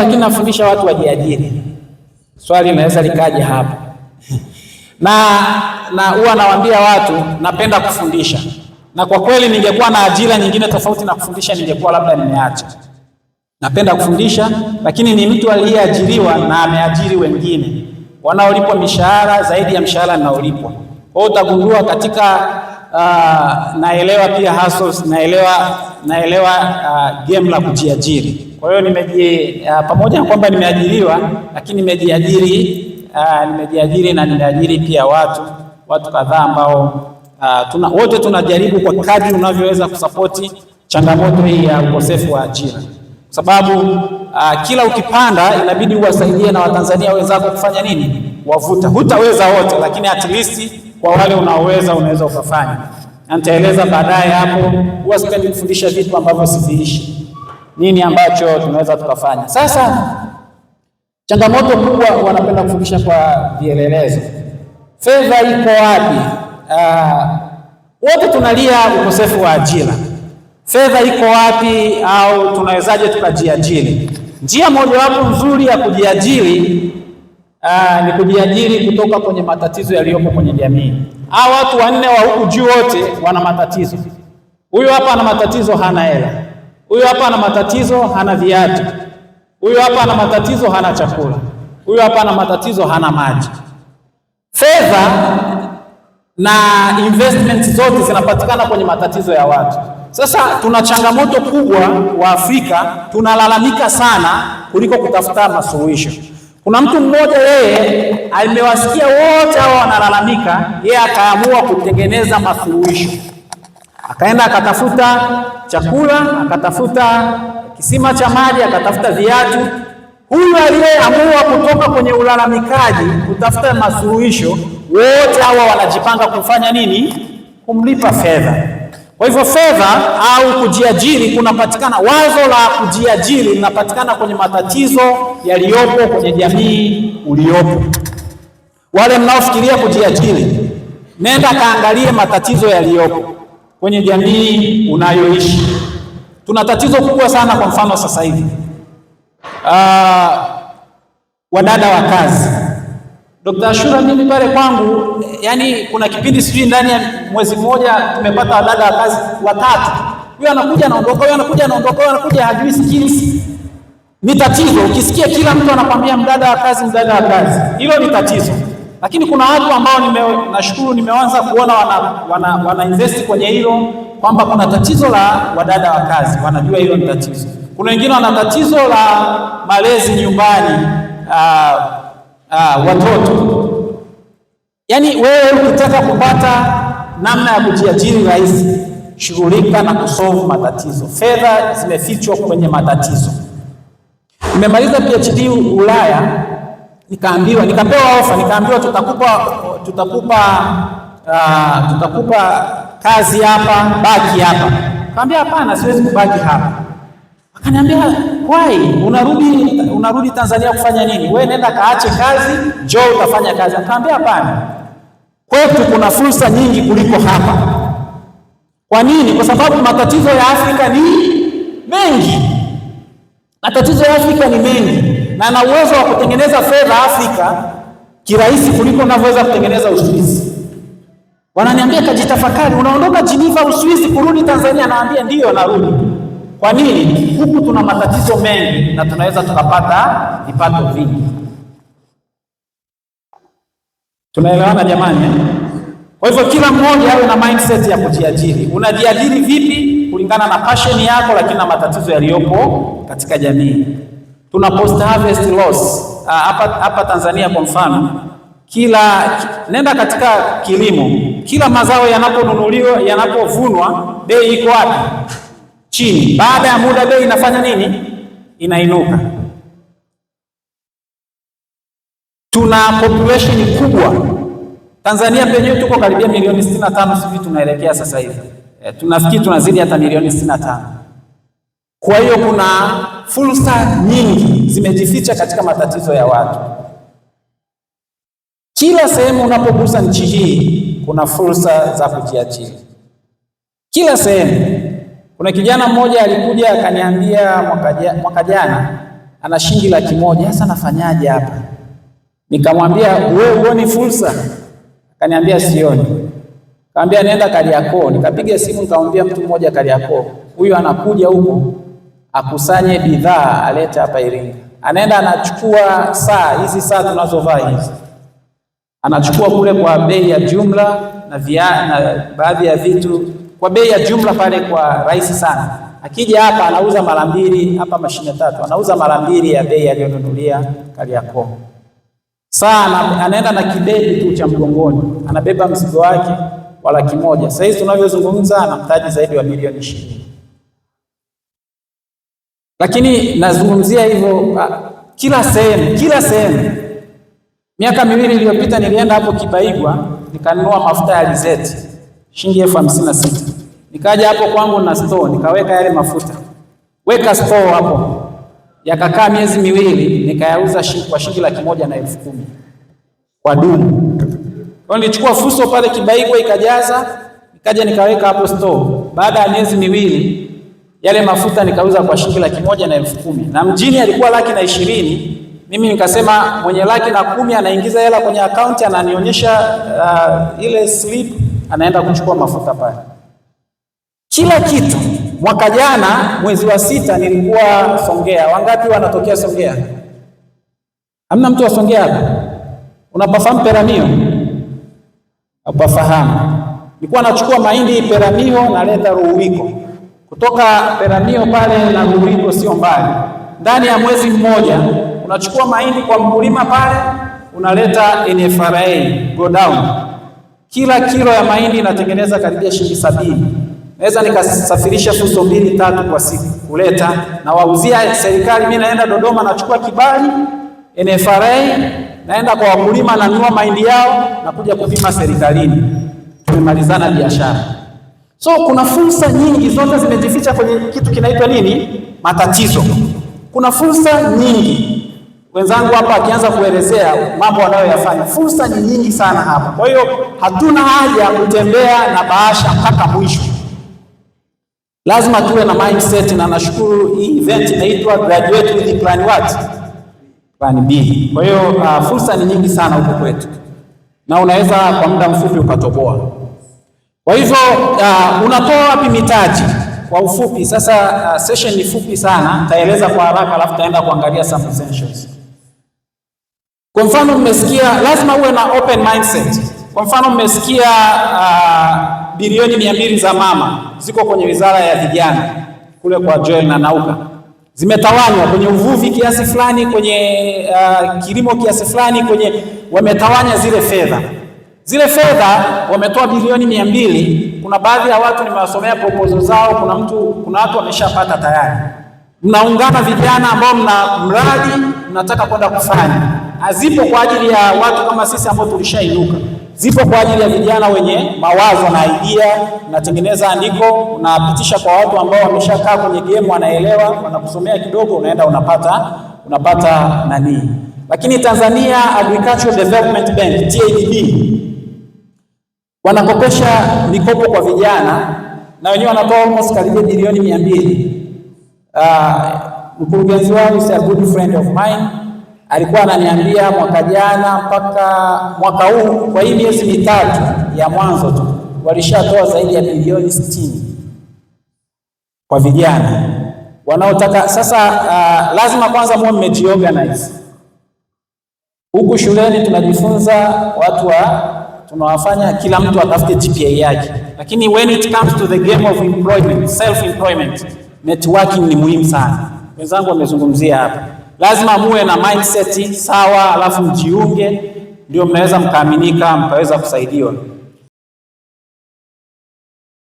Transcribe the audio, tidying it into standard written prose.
lakini nafundisha watu wajiajiri. Swali linaweza likaja hapa. na huwa nawaambia watu napenda kufundisha. Na kwa kweli ningekuwa na ajira nyingine tofauti na kufundisha ningekuwa labda nimeacha. Napenda kufundisha, lakini ni mtu aliyeajiriwa na ameajiri wengine wanaolipwa mishahara zaidi ya mshahara ninaolipwa. Kwa hiyo utagundua katika naelewa pia hustles, naelewa game la kujiajiri. Kwa hiyo pamoja na kwamba nimeajiriwa, lakini nimejiajiri na nimeajiri pia watu kadhaa ambao wote tunajaribu kwa kadri unavyoweza kusapoti changamoto hii ya ukosefu wa ajira. Kwa sababu kila ukipanda inabidi uwasaidie na Watanzania wenzako kufanya nini? Wavuta. Hutaweza wote, lakini at least kwa wale unaoweza unaweza ukafanya. Na nitaeleza baadaye hapo, huwa sipendi kufundisha vitu ambavyo siviishi. Nini ambacho tunaweza tukafanya. Sasa changamoto kubwa wanapenda kufundisha kwa vielelezo. Fedha iko wapi? Wote tunalia ukosefu wa ajira. Fedha iko wapi au tunawezaje tukajiajiri? Njia mojawapo nzuri ya kujiajiri ni kujiajiri kutoka kwenye matatizo yaliyopo kwenye jamii. Hao watu wanne wa huku juu wote wana matatizo. Huyu hapa ana matatizo, hana hela. Huyu hapa ana matatizo, hana viatu. Huyu hapa ana matatizo, hana chakula. Huyu hapa ana matatizo, hana maji. Fedha na investment zote zinapatikana kwenye matatizo ya watu. Sasa tuna changamoto kubwa wa Afrika, tunalalamika sana kuliko kutafuta masuluhisho. Kuna mtu mmoja yeye amewasikia wote hao wanalalamika, yeye akaamua kutengeneza masuluhisho. Akaenda akatafuta chakula, akatafuta kisima cha maji, akatafuta viatu. Huyu aliyeamua kutoka kwenye ulalamikaji kutafuta masuluhisho, wote hawa wanajipanga kufanya nini? Kumlipa fedha. Kwa hivyo fedha au kujiajiri kunapatikana, wazo la kujiajiri linapatikana kwenye matatizo yaliyopo kwenye jamii uliopo. Wale mnaofikiria kujiajiri, nenda kaangalie matatizo yaliyopo kwenye jamii unayoishi. Tuna tatizo kubwa sana, kwa mfano sasa hivi wadada wa kazi. Dr. Ashura, mimi pale kwangu, yani kuna kipindi sijui ndani ya mwezi mmoja tumepata wadada wa kazi 3. Huyo anakuja anaondoka, huyo anakuja anaondoka, huyo anakuja hajui skills. Ni tatizo. Ukisikia kila mtu anakwambia mdada wa kazi, mdada wa kazi, hilo ni tatizo. Lakini kuna watu ambao nashukuru nimeanza kuona wana invest kwenye hilo, kwamba kuna tatizo la wadada wa kazi, wanajua hilo ni tatizo. Kuna wengine wana tatizo la malezi nyumbani, watoto. Yaani wewe ukitaka kupata namna ya kujiajiri rahisi, shughulika na kusolve matatizo. Fedha zimefichwa kwenye matatizo. Nimemaliza PhD Ulaya, nikapewa ofa, nikaambiwa tutakupa kazi hapa, baki hapa. Nikamwambia hapana, siwezi kubaki hapa. Akaniambia, why? Unarudi Tanzania kufanya nini? Wewe nenda kaache kazi, njoo utafanya kazi. Nikamwambia hapana. Kwetu kuna fursa nyingi kuliko hapa. Kwa nini? Kwa sababu matatizo ya Afrika ni mengi. Matatizo ya Afrika ni mengi. Na ana uwezo wa kutengeneza fedha Afrika kirahisi kuliko unavyoweza kutengeneza Uswisi. Wananiambia kajitafakari, unaondoka Geneva Uswisi kurudi Tanzania? Naambia ndiyo, narudi. Kwa nini? Huku tuna matatizo mengi na tunaweza tukapata vipato vingi. Tunaelewana jamani? Kwa hivyo kila mmoja awe na mindset ya kujiajiri. Unajiajiri vipi? Kulingana na passion yako, lakini na matatizo yaliyopo katika jamii. Tuna post harvest loss. Hapa Tanzania kwa mfano, nenda katika kilimo, kila mazao yanaponunuliwa, yanapovunwa, bei iko wapi? Chini. Baada ya muda bei inafanya nini? Inainuka. Tuna population kubwa. Tanzania penyewe tuko karibia milioni 65 sisi tunaelekea sasa hivi. Tunafikiri tunazidi hata milioni 65. Kwa hiyo kuna fursa nyingi zimejificha katika matatizo ya watu. Kila sehemu unapogusa nchi hii kuna fursa za kujiajiri. Kila sehemu. Kuna kijana mmoja alikuja akaniambia mwaka jana, ana shilingi 100,000. Sasa nafanyaje hapa? Nikamwambia wewe huoni fursa? Akaniambia sioni. Kaambia nenda Kariakoo. Nikapiga simu nikamwambia mtu mmoja Kariakoo, huyu anakuja huko akusanye bidhaa alete hapa Iringa. Anaenda anachukua hizi saa tunazovaa hizi, anachukua kule kwa bei ya jumla na baadhi ya vitu kwa bei ya jumla pale kwa rahisi sana. Akija hapa anauza mara mbili, hapa mashine 3 anauza mara mbili ya bei aliyonunulia Kariakoo. Anaenda na kibegi tu cha mgongoni, anabeba mzigo wake wa 100,000. Sasa hizi tunavyozungumza anamtaji zaidi wa milioni 20. Lakini nazungumzia hivyo kila sehemu. Miaka 2 iliyopita nilienda hapo Kibaigwa nikanunua mafuta ya alizeti shilingi 56,000. Nikaja hapo kwangu na store nikaweka yale mafuta. Weka store hapo. Yakakaa miezi 2 nikayauza kwa shilingi 110,000 kwa dumu. Kwa nilichukua fuso pale Kibaigwa ikajaza, nikaja nikaweka hapo store. Baada ya miezi 2 yale mafuta nikauza kwa shilingi 110,000. Na mjini alikuwa 120,000. Mimi nikasema mwenye 110,000 anaingiza hela kwenye akaunti, ananionyesha ile slip, anaenda kuchukua mafuta pale. Kila kitu. Mwaka jana mwezi wa 6 nilikuwa Songea. Wangapi wanatokea Songea? Hamna mtu wa Songea hapa? Unapafahamu Peramio? Unapafahamu. Nilikuwa nachukua mahindi Peramio naleta Ruhwiko. Kutoka Peramio pale na Ruhwiko sio mbali. Ndani ya mwezi mmoja unachukua mahindi kwa mkulima pale unaleta NFRA go down. Kila kilo ya mahindi inatengeneza karibia shilingi 70. Naweza nikasafirisha fuso 2-3 kwa siku kuleta na wauzia serikali. Mimi naenda Dodoma nachukua kibali NFRA, naenda kwa wakulima nanunua mahindi yao na kuja kupima serikalini. Tumemalizana biashara. So kuna fursa nyingi, zote zimejificha kwenye kitu kinaitwa nini? Matatizo. Kuna fursa nyingi. Wenzangu hapa akianza kuelezea mambo wanayoyafanya, fursa ni nyingi sana hapa. Kwa hiyo hatuna haja kutembea na bahasha mpaka mwisho. Lazima tuwe na mindset, na nashukuru hii event inaitwa Graduate with Plan what? Plan B. Kwa hiyo fursa ni nyingi sana huko kwetu. Na unaweza kwa muda mfupi ukatoboa. Kwa hivyo unatoa wapi mitaji? Kwa ufupi, sasa session ni fupi sana, nitaeleza kwa haraka alafu taenda kuangalia some essentials. Kwa mfano mmesikia lazima uwe na open mindset. Kwa mfano mmesikia bilioni 200 za mama ziko kwenye Wizara ya Vijana kule kwa Joel na Nauka. Zimetawanywa kwenye uvuvi kiasi fulani, kwenye kilimo kiasi fulani, wametawanya zile fedha. Zile fedha wametoa bilioni 200. Kuna baadhi ya watu nimewasomea proposal zao, kuna watu wameshapata tayari. Mnaungana vijana ambao mna mradi mnataka kwenda kufanya. Hazipo kwa ajili ya watu kama sisi ambao tulishainuka. Zipo kwa ajili ya vijana wenye mawazo na idea. Mnatengeneza andiko, unapitisha kwa watu ambao wameshakaa kwenye game, wanaelewa, wanakusomea kidogo, unaenda unapata nani. Lakini Tanzania Agricultural Development Bank TADB wanakopesha mikopo kwa vijana na wenyewe wanatoa almost karibia bilioni 200. Mkurugenzi wao is a good friend of mine. Alikuwa ananiambia mwaka jana mpaka mwaka huu kwa hii miezi 3 ya mwanzo tu walishatoa zaidi ya bilioni 60 kwa vijana wanaotaka. Sasa lazima kwanza muwe mmejiorganize. Huku shuleni tunajifunza tunawafanya kila mtu atafute GPA yake. Lakini when it comes to the game of employment, self-employment, networking ni muhimu sana. Wenzangu wamezungumzia hapa. Lazima muwe na mindset sawa, alafu mjiunge, ndio mnaweza mkaaminika, mkaweza kusaidiwa.